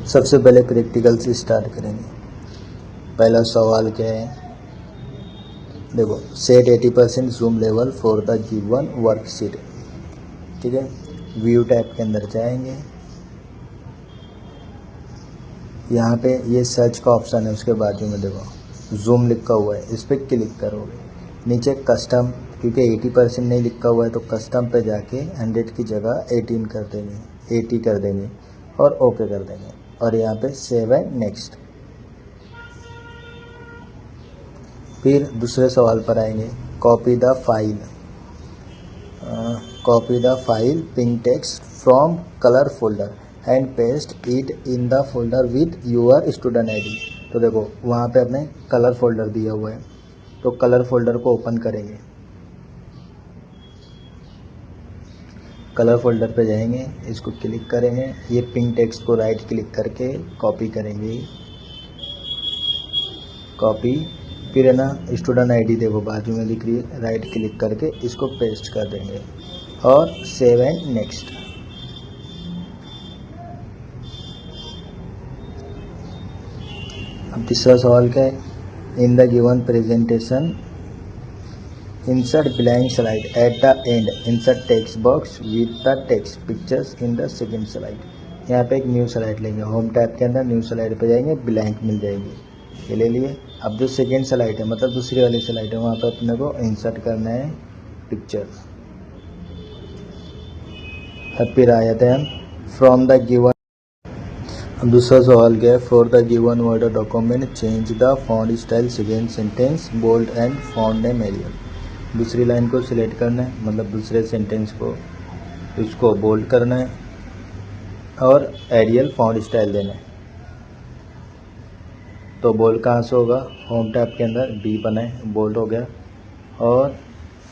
सबसे पहले प्रैक्टिकल से स्टार्ट करेंगे। पहला सवाल क्या है, देखो, set 80% zoom level for the given worksheet. ठीक है, व्यू टैब के अंदर जाएंगे, यहाँ पे ये सर्च का ऑप्शन है, उसके बाजू में देखो जूम लिखा हुआ है, इस पर क्लिक करोगे। नीचे कस्टम, क्योंकि 80% नहीं लिखा हुआ है तो कस्टम पे जाके 100 की जगह 18 कर देंगे, 80 कर देंगे और ओके कर देंगे, और यहाँ पे सेव एंड नेक्स्ट। फिर दूसरे सवाल पर आएंगे, copy the file pink text from colour folder and paste it in the folder with your student ID. तो देखो वहाँ पे अपने कलर फोल्डर दिया हुआ है, तो कलर फोल्डर को ओपन करेंगे, कलर फोल्डर पे जाएंगे, इसको क्लिक करेंगे, ये पिंक टेक्स्ट को राइट क्लिक करके कॉपी करेंगे, कॉपी। फिर है ना स्टूडेंट आईडी देखो बाजू में दिख रही है, राइट क्लिक करके इसको पेस्ट कर देंगे और सेव एंड नेक्स्ट। अब तीसरा सवाल क्या है, in the given presentation insert blank slide at the end, insert text box with the text pictures in the second slide। यहाँ पे एक न्यू स्लाइड लेंगे, होम टैब के अंदर न्यू स्लाइड पे जाएंगे, ब्लैंक मिल जाएगी, ये ले लिए। अब जो सेकेंड स्लाइड है, मतलब दूसरी वाली स्लाइड है, वहाँ पे अपने को इंसर्ट करना है पिक्चर। अब फिर आ जाते हैं फ्रॉम द गिवन। अब दूसरा सवाल क्या है, for the given word document change the font style second sentence bold and font name Arial. दूसरी लाइन को सिलेक्ट करना है, मतलब दूसरे सेंटेंस को, इसको बोल्ड करना है और एरियल फॉन्ट स्टाइल देना है। तो बोल्ड कहाँ से होगा, होम टैब के अंदर बी बनाए, बोल्ड हो गया, और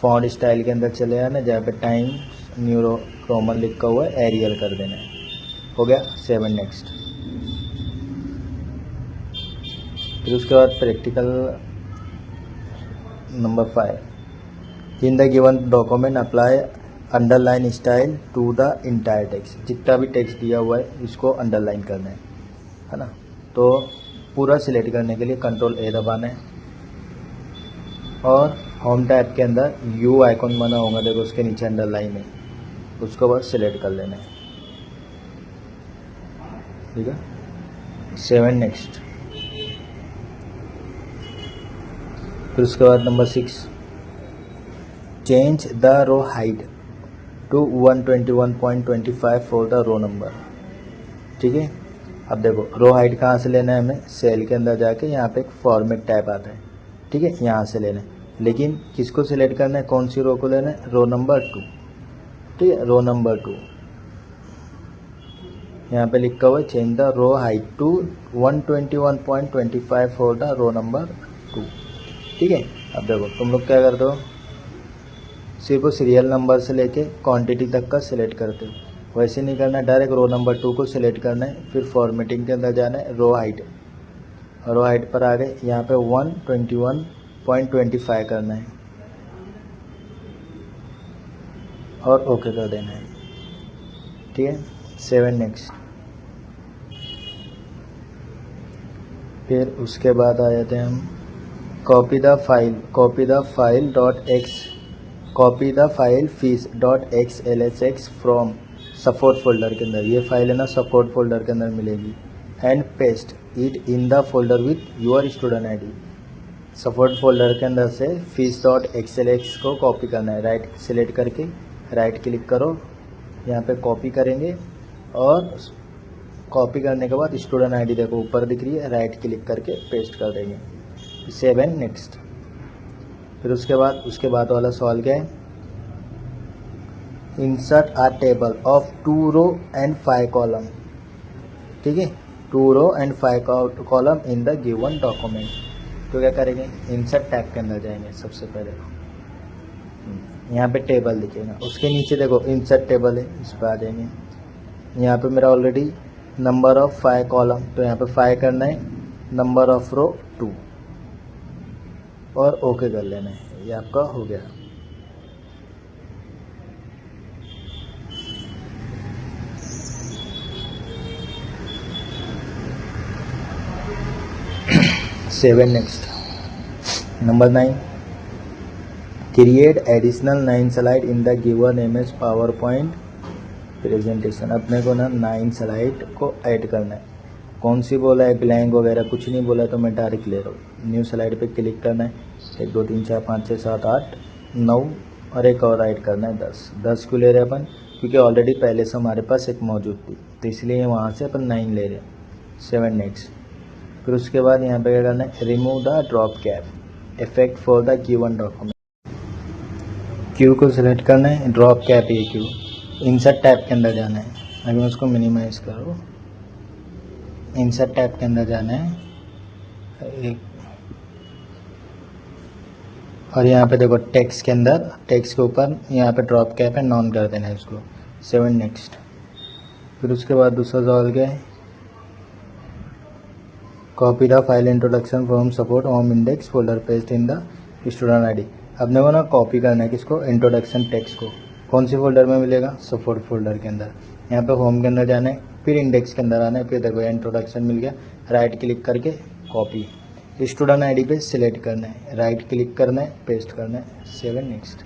फॉन्ट स्टाइल के अंदर चले आना, जहाँ पे टाइम्स न्यू रोमन लिखा हुआ है, एरियल कर देना है, हो गया, सेव एंड नेक्स्ट। फिर उसके बाद practical number 5, in the given document apply underline style to the entire text. जितना भी टेक्स्ट दिया हुआ है इसको अंडरलाइन करना है ना। तो पूरा सिलेक्ट करने के लिए कंट्रोल ए दबाना है, और होम टैब के अंदर यू आइकॉन बना होगा, देखो उसके नीचे अंडरलाइन है, उसको बस सिलेक्ट कर लेना है, ठीक है, सेव एंड नेक्स्ट। फिर उसके बाद number 6, change the row height to 121.25 for the row number. ठीक है, अब देखो रो हाइट कहाँ से लेना है हमें, सेल के अंदर जाके यहाँ पे एक फॉर्मेट टैब आता है, ठीक है, यहाँ से लेना है। लेकिन किसको सिलेक्ट करना है, कौन सी रो को लेना है, रो नंबर 2, ठीक है, रो नंबर 2। यहाँ पे लिखा हुआ है change the row height to 121.25 for the row number 2, ठीक है। अब देखो तुम लोग क्या करते हो, सिर्फ सीरियल नंबर से लेके क्वांटिटी तक का सिलेक्ट करते हो, वैसे नहीं करना है, डायरेक्ट रो नंबर 2 को सिलेक्ट करना है, फिर फॉर्मेटिंग के अंदर जाना है, रो हाइट पर आ गए, यहाँ पे 121.25 करना है और ओके कर देना है, ठीक है, सेव एंड नेक्स्ट। फिर उसके बाद आ जाते हैं हम, copy the file fees.xlsx from support folder के अंदर, ये फाइल है ना सपोर्ट फोल्डर के अंदर मिलेगी, and paste it in the folder with your student ID. Support folder के अंदर से fees.xlsx को कॉपी करना है, राइट सिलेक्ट करके राइट क्लिक करो, यहाँ पे कॉपी करेंगे, और कॉपी करने के बाद स्टूडेंट आईडी देखो ऊपर दिख रही है, राइट क्लिक करके पेस्ट कर देंगे, सेव एंड नेक्स्ट। फिर उसके बाद वाला सवाल क्या है, insert a table of 2 row and 5 column, ठीक है, 2 row and 5 column in the given document. तो क्या करेंगे, इंसर्ट टैब के अंदर जाएंगे, सबसे पहले यहाँ पे टेबल दिखेगा, उसके नीचे देखो इंसर्ट टेबल है, इस पर आ जाएंगे। यहाँ पे मेरा ऑलरेडी नंबर ऑफ 5 कॉलम, तो यहाँ पे 5 करना है, नंबर ऑफ रो 2 और ओके कर लेना है, ये आपका हो गया। 7 next. Number 9, create additional 9 slide in the given MS PowerPoint presentation. अपने को ना 9 स्लाइड को ऐड करना है. कौन सी बोला है, ब्लैंक वगैरह कुछ नहीं बोला, तो मैं डायरेक्ट ले रहा हूँ. न्यू स्लाइड पे क्लिक करना है. 1 2 3 4 5 6 7 8 9 और एक और ऐड करना है 10. 10 क्यों ले रहे हैं अपन, क्योंकि ऑलरेडी पहले से हमारे पास एक मौजूद थी, तो इसलिए वहाँ से अपन 9 ले रहे हैं. 7 नेक्स्ट. फिर उसके बाद यहाँ पे क्या करना है, remove the drop cap effect for the given document. Q को सिलेक्ट करना है, ड्रॉप कैप ये क्यू, इंसर्ट टैब के अंदर जाना है. अभी मैं उसको मिनिमाइज करूँ. इंसर्ट टैब के अंदर जाना है एक, और यहाँ पे देखो टेक्स्ट के अंदर, टेक्स्ट के ऊपर यहाँ पे ड्रॉप कैप है, नॉन कर देना है इसको. 7 नेक्स्ट. फिर उसके बाद दूसरा सवाल क्या है, copy the file introduction from support home index folder paste in the student ID. अपने को ना कॉपी करना है किसको, इंट्रोडक्शन टेक्स्ट को. कौन सी फोल्डर में मिलेगा, सपोर्ट फोल्डर के अंदर. यहाँ पे होम के अंदर जाना है, फिर इंडेक्स के अंदर आना है, फिर देखो इंट्रोडक्शन मिल गया, राइट क्लिक करके कॉपी, स्टूडेंट आईडी पे सिलेक्ट करना है, राइट क्लिक करना है, पेस्ट करना है. 7 नेक्स्ट.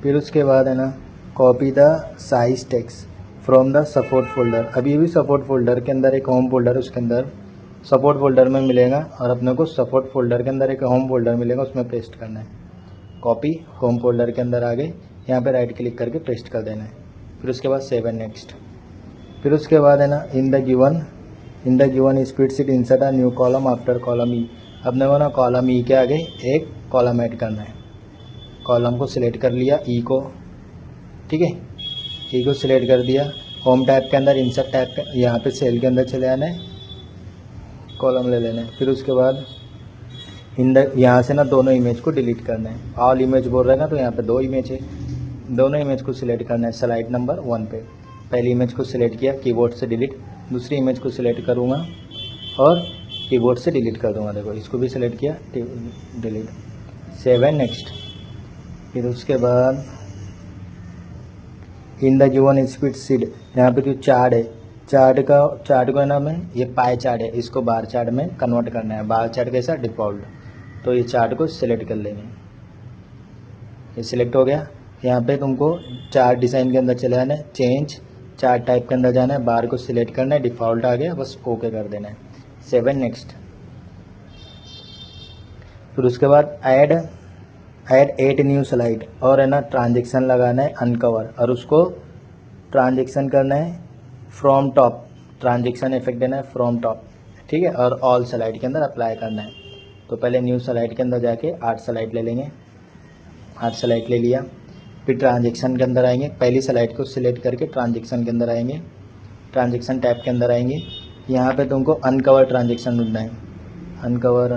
फिर उसके बाद है ना, copy the size text from the support folder. अभी भी सपोर्ट फोल्डर के अंदर एक होम फोल्डर, उसके अंदर सपोर्ट फोल्डर में मिलेगा, और अपने को सपोर्ट फोल्डर के अंदर एक होम फोल्डर मिलेगा, उसमें पेस्ट करना है. कॉपी, होम फोल्डर के अंदर आ गए, यहाँ पे राइट क्लिक करके पेस्ट कर देना है. फिर उसके बाद 7 नेक्स्ट. फिर उसके बाद है ना, in the given spreadsheet insert a new column after column E. अपने को ना कॉलम ई के आगे एक कॉलम ऐड करना है. कॉलम को सिलेक्ट कर लिया, ई को, ठीक है, ई को सिलेक्ट कर दिया. होम टैब के अंदर, इंसर्ट टैब के यहाँ पे सेल के अंदर चले आना है, कॉलम ले लेना है. फिर उसके बाद यहाँ से ना दोनों इमेज को डिलीट करना है. ऑल इमेज बोल रहा है ना, तो यहाँ पे 2 इमेज है, दोनों इमेज को सिलेक्ट करना है. स्लाइड नंबर 1 पे पहली इमेज को सिलेक्ट किया, कीबोर्ड से डिलीट. दूसरी इमेज को सिलेक्ट करूँगा और कीबोर्ड से डिलीट कर दूँगा. देखो इसको भी सिलेक्ट किया, डिलीट. 7 नेक्स्ट. फिर उसके बाद इन द गिवन स्प्रेडशीट, यहाँ पे जो चार्ट है, चार्ट को है ना, मैं ये पाई चार्ट है, इसको बार चार्ट में कन्वर्ट करना है. बार चार्ट कैसा, डिफ़ॉल्ट, तो ये चार्ट को सिलेक्ट कर लेंगे. ये सिलेक्ट हो गया. यहाँ पे तुमको चार्ट डिज़ाइन के अंदर चले आना है, चेंज चार्ट टाइप के अंदर जाना है, बार को सिलेक्ट करना है, डिफ़ॉल्ट आ गया, बस ओके कर देना है. 7 नेक्स्ट. फिर उसके बाद ऐड 8 न्यू स्लाइड, और है ना ट्रांजेक्शन लगाना है अनकवर, और उसको ट्रांजेक्शन करना है फ्रॉम टॉप. ट्रांजेक्शन इफेक्ट देना है फ्रॉम टॉप, ठीक है, और ऑल स्लाइड के अंदर अप्लाई करना है. तो पहले न्यू स्लाइड के अंदर जाके 8 स्लाइड ले लेंगे. 8 स्लाइड ले लिया. फिर ट्रांजेक्शन के अंदर आएंगे, पहली स्लाइड को सिलेक्ट करके ट्रांजेक्शन के अंदर आएंगे, ट्रांजेक्शन टैब के अंदर आएंगे. यहाँ पे तुमको अनकवर ट्रांजेक्शन ढूंढना है, अनकवर,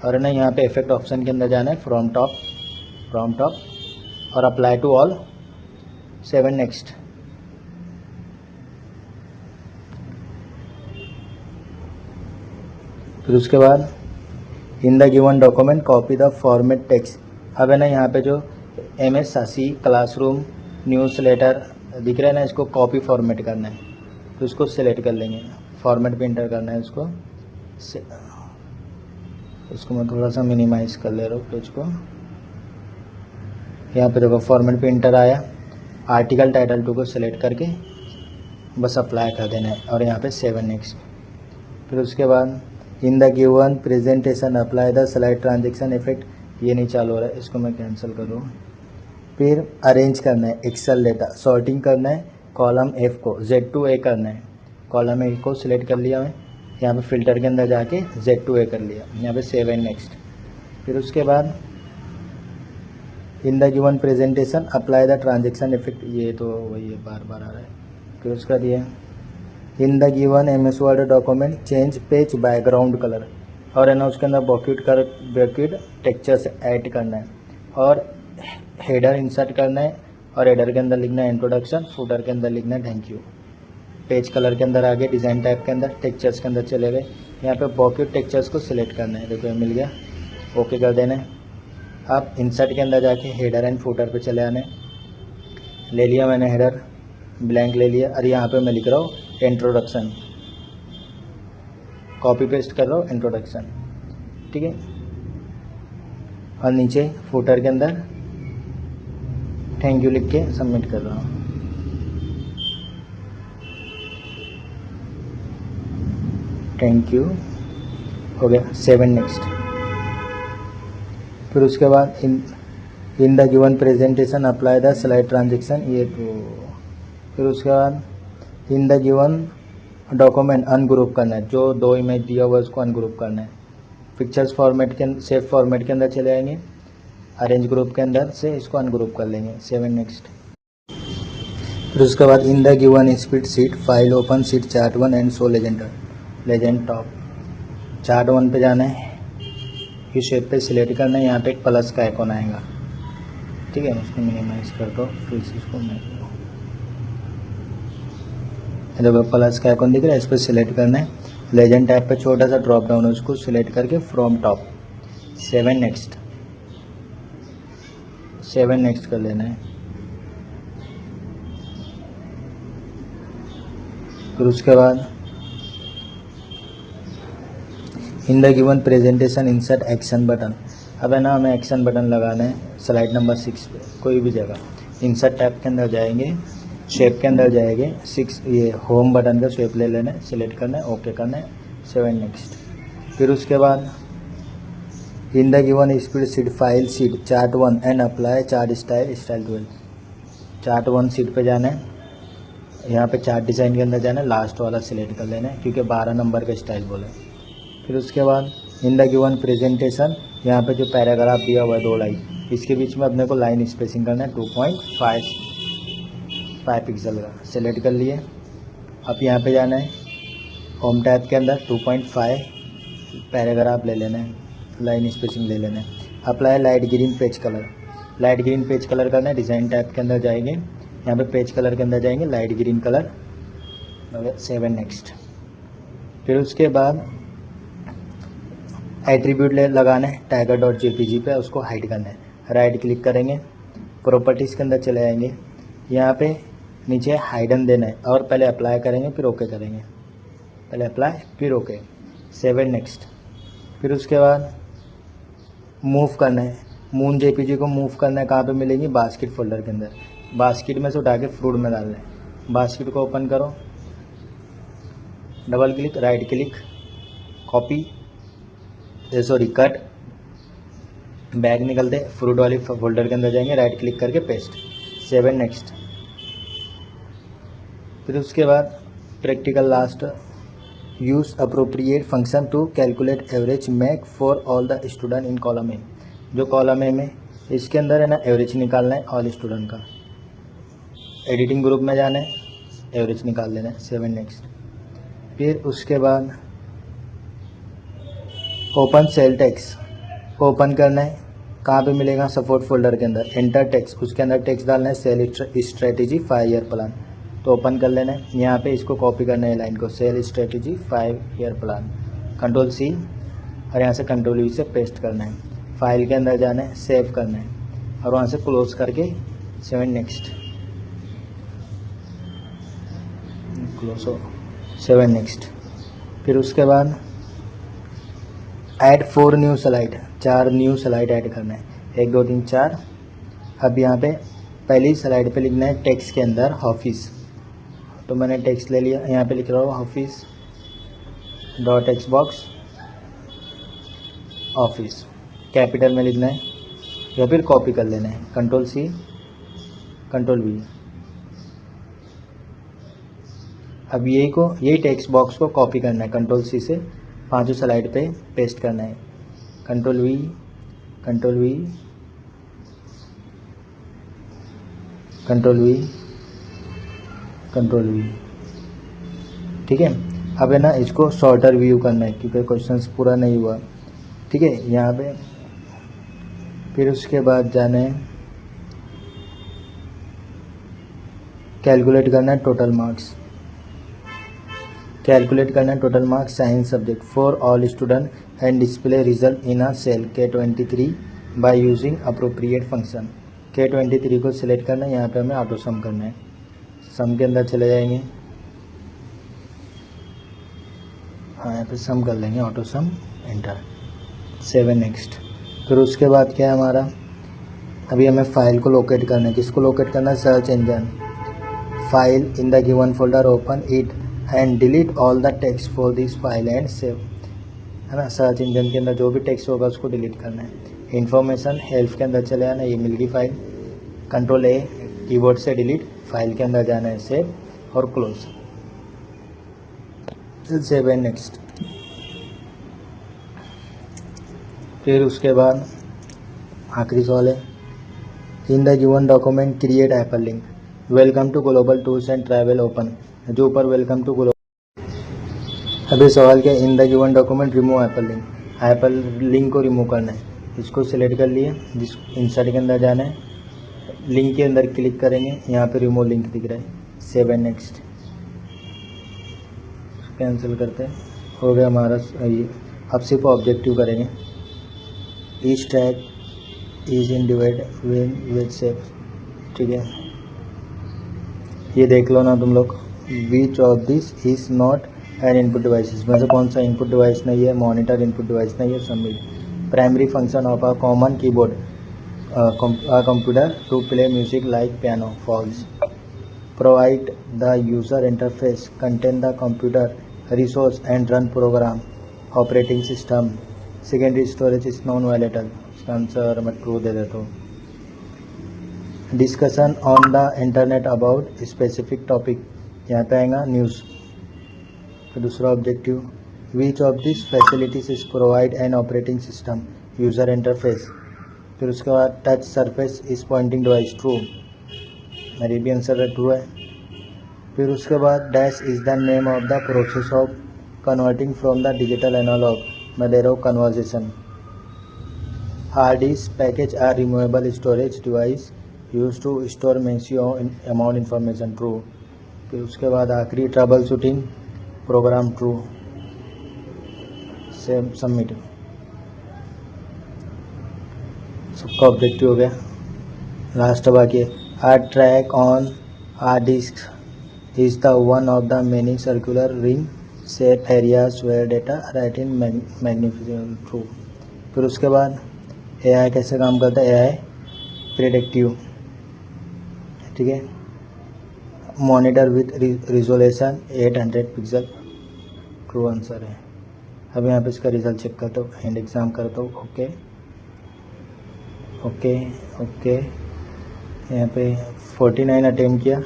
और है ना यहाँ पे इफेक्ट ऑप्शन के अंदर जाना है, फ्रॉम टॉप, और अप्लाई टू ऑल. 7 नेक्स्ट. फिर उसके बाद इन the given document copy the format text. अब है ना यहाँ पे जो MS सासी क्लासरूम न्यूज़ लेटर दिख रहा है ना, इसको कॉपी फॉर्मेट करना है, तो इसको सिलेक्ट कर लेंगे, फॉर्मेट पे इंटर करना है इसको. उसको मैं थोड़ा सा मिनिमाइज कर ले रहा हूँ पेज को. यहाँ पे देखो फॉर्मेट पे इंटर आया. आर्टिकल टाइटल 2 को सिलेक्ट करके बस अप्लाई कर देना है, और यहाँ पे 7 नेक्स्ट. फिर उसके बाद इन the given presentation apply the slide transaction effect. ये नहीं चालू हो रहा है, इसको मैं कैंसिल करूँ. फिर अरेंज करना है एक्सेल डेटा, सॉर्टिंग करना है, कॉलम F को Z2A करना है. कॉलम A को सिलेक्ट कर लिया मैं, यहाँ पे फिल्टर के अंदर जाके Z2A कर लिया. यहाँ पे 7 नेक्स्ट. फिर उसके बाद इन the given presentation apply the transaction effect. ये तो वही है, बार बार आ रहा है. फिर उसका दिया इन the given MS word document change page background colour, और है ना उसके अंदर बॉक्यूट टेक्सचर से ऐड करना है, और हेडर इंसर्ट करना है, और हेडर के अंदर लिखना है इंट्रोडक्शन, फुटर के अंदर लिखना है थैंक यू. पेज कलर के अंदर आगे डिज़ाइन टाइप के अंदर टेक्सचर्स के अंदर चले गए. यहाँ पे बॉक्यूट टेक्सचर्स को सिलेक्ट करना है, देखो ये मिल गया, ओके कर देना है. अब इंसर्ट के अंदर जाके हेडर एंड फुटर पे चले आने. ले लिया मैंने हेडर, ब्लैंक ले लिया, और यहाँ पे मैं लिख रहा हूँ इंट्रोडक्शन. कॉपी पेस्ट कर रहा हूँ इंट्रोडक्शन, ठीक है। और नीचे फुटर के अंदर थैंक यू लिख के सबमिट कर रहा हूँ। थैंक यू हो गया। 7 नेक्स्ट। फिर उसके बाद इन the given presentation apply the slide transaction, ये तो। फिर उसके बाद इन द गिवन डॉक्यूमेंट अनग्रुप करना है, जो 2 इमेज दिया हुआ है उसको अनग्रुप करना है। पिक्चर्स फॉर्मेट के सेव फॉर्मेट के अंदर चले जाएंगे, अरेंज ग्रुप के अंदर से इसको अनग्रुप कर लेंगे। 7 नेक्स्ट। फिर उसके बाद इन the given spread sheet file open sheet chart 1 and show legend top. Chart 1 पे जाना है, इस शेप पे सिलेक्ट करना है, यहाँ पे एक प्लस का आइकॉन आएगा, ठीक है। उसको मिनिमाइज कर दो, फिर इसको देखो प्लस का आइकॉन दिख रहा है, इस पर सिलेक्ट करना है। लेजेंड टैब पे छोटा सा ड्रॉप डाउन है, उसको सिलेक्ट करके फ्रॉम टॉप 7 नेक्स्ट। 7 नेक्स्ट कर लेना है। फिर उसके बाद इन the given presentation insert action button. अब है ना, हमें एक्शन बटन लगाना है स्लाइड नंबर 6 पे, कोई भी जगह। इंसर्ट टैब के अंदर जाएंगे, शेप के अंदर जाएंगे, 6 ये होम बटन का शेप ले लेना है, सिलेक्ट करना है, ओके करना है। 7 नेक्स्ट। फिर उसके बाद इन the given spread sheet file sheet chart 1 and apply chart style 12। Chart 1 sheet पे जाना है, यहाँ पे चार्ट डिज़ाइन के अंदर जाना है, लास्ट वाला सिलेक्ट कर लेना है क्योंकि 12 नंबर का स्टाइल बोले। फिर उसके बाद इन द गिवन प्रेजेंटेशन, यहाँ पे जो पैराग्राफ दिया हुआ है 2 लाइन, इसके बीच में अपने को लाइन स्पेसिंग करना है 2.5 पिक्सल का, सिलेक्ट कर लिए। अब यहाँ पे जाना है होम टैब के अंदर 2.5 पैराग्राफ ले लेना है, लाइन स्पेसिंग ले लेना है। Apply light green page colour, light green page colour करना है। डिज़ाइन टैब के अंदर जाएंगे, यहाँ पे पेज कलर के अंदर जाएंगे, लाइट ग्रीन कलर। 7 नेक्स्ट। फिर उसके बाद एट्रीब्यूट लगाना है tiger.jpg पे, उसको हाइड करना है। राइट क्लिक करेंगे, प्रॉपर्टीज़ के अंदर चले जाएंगे, यहाँ पे नीचे हाइडन देना है और पहले अप्लाई करेंगे फिर ओके करेंगे, पहले अप्लाई फिर ओके। 7 नेक्स्ट। फिर उसके बाद मूव करना है, मून जेपीजी को मूव करना है। कहाँ पे मिलेंगी? बास्केट फोल्डर के अंदर। बास्केट में से उठा के फ्रूट में डालना है। बास्केट को ओपन करो, double click, right click, copy, sorry cut, bag निकलते फ्रूट वाली फोल्डर के अंदर जाएंगे, राइट क्लिक करके पेस्ट। 7 नेक्स्ट। फिर उसके बाद practical last, use appropriate function to calculate average make for all the student in column A. जो कॉलम ए में इसके अंदर है ना एवरेज निकालना है ऑल स्टूडेंट का। एडिटिंग ग्रुप में जाना है, एवरेज निकाल लेना है। 7 नेक्स्ट। फिर उसके बाद ओपन सेल टेक्स्ट ओपन करना है। कहाँ पे मिलेगा? सपोर्ट फोल्डर के अंदर। एंटर टेक्स्ट, उसके अंदर टेक्स्ट डालना है सेल स्ट्रेटेजी 5 ईयर प्लान। तो ओपन कर लेना है, यहाँ पे इसको कॉपी करना है लाइन को, sale strategy 5 year plan. Control C और यहाँ से कंट्रोल वी से पेस्ट करना है। फाइल के अंदर जाना है, सेव करना है और वहाँ से क्लोज करके 7 नेक्स्ट। क्लोज हो 7 नेक्स्ट। फिर उसके बाद add 4 new slide, 4 new slide add करना है। 1 2 3 4। अब यहाँ पे पहली स्लाइड पे लिखना है टेक्स्ट के अंदर ऑफिस। तो मैंने टेक्स्ट ले लिया, यहाँ पे लिख रहा हूँ office dot text box office, capital में लिखना है या फिर कॉपी कर लेना है। Control C control V. अब यही टेक्स्ट बॉक्स को कॉपी करना है, कंट्रोल सी से 5 स्लाइड पे पेस्ट करना है। Control we control we control we control we, ठीक है। अब है ना इसको शॉर्टर व्यू करना है क्योंकि क्वेश्चन पूरा नहीं हुआ, ठीक है, यहाँ पे। फिर उसके बाद जाना है कैलकुलेट करना है टोटल मार्क्स। कैलकुलेट करना है total marks science subject for all student and display result in a cell K23 by using appropriate function. K23 को सिलेक्ट करना है, यहाँ पे हमें ऑटो सम करना है। सम के अंदर चले जाएंगे हाँ यहाँ पे सम कर लेंगे, ऑटो सम, एंटर, 7 नेक्स्ट। फिर उसके बाद क्या है हमारा, अभी हमें फाइल को लोकेट करना है। किसको लोकेट करना है, search engine. File in the given folder, open it and delete all the text for this file and save, है ना। सर्च इंजन के अंदर जो भी टेक्स्ट होगा उसको डिलीट करना है। इन्फॉर्मेशन, हेल्प के अंदर चले आना, ये मिल गई फाइल। कंट्रोल ए, कीबोर्ड से डिलीट, फाइल के अंदर जाना है, सेव और क्लोज, सेव एंड नेक्स्ट। फिर उसके बाद आखिरी सवाल है, in the given document create hyperlink, welcome to global tours and travel open, जो ऊपर वेलकम टू ग्लोबल। अभी सवाल क्या, in the given document remove hyperlink, hyperlink को रिमूव करना है। इसको सिलेक्ट कर लिए, जिस इंसर्ट के अंदर जाना है, लिंक के अंदर क्लिक करेंगे, यहाँ पे रिमूव लिंक दिख रहा है, सेव एंड नेक्स्ट, कैंसिल करते हैं, हो गया हमारा ये। अब सिर्फ ऑब्जेक्टिव करेंगे, each track is in divide with save, ठीक है। ये देख लो ना तुम लोग, विच of this is not an input device, इसमें से कौन सा इनपुट डिवाइस नहीं है, मॉनिटर इनपुट डिवाइस नहीं है, submit. Primary function of a common keyboard computer to play music like piano, false. Provide the user interface contain the computer resource and run program operating system, secondary storage is non volatile, इसका answer मैं true दे देता हूँ। Discussion on the internet about specific topic, यहाँ पे आएगा news. फिर दूसरा objective, which of this facilities is provide an operating system, user interface. फिर उसके बाद touch surface is pointing device, true, मेरी भी आंसर ट्रू है। फिर उसके बाद dash is the name of the process of converting from the digital analog, मैं दे रहा हूँ conversion. Hard disk package are removable storage device use to store maximum amount information, true. फिर उसके बाद आखिरी trouble shooting program, true, same, submit. सबका objective हो गया। लास्ट बाकी है, a track on a disk is the one of the many circular ring shape areas where data write in magnification, true. फिर उसके बाद एआई कैसे काम करता है, एआई प्रेडिक्टिव, ठीक है। Monitor with resolution 800 pixel, true answer है। अब यहाँ पे इसका रिजल्ट चेक करता हूँ, हैंड एग्ज़ाम करता हूँ, ओके ओके ओके। यहाँ पे 49 अटेम्प्ट किया,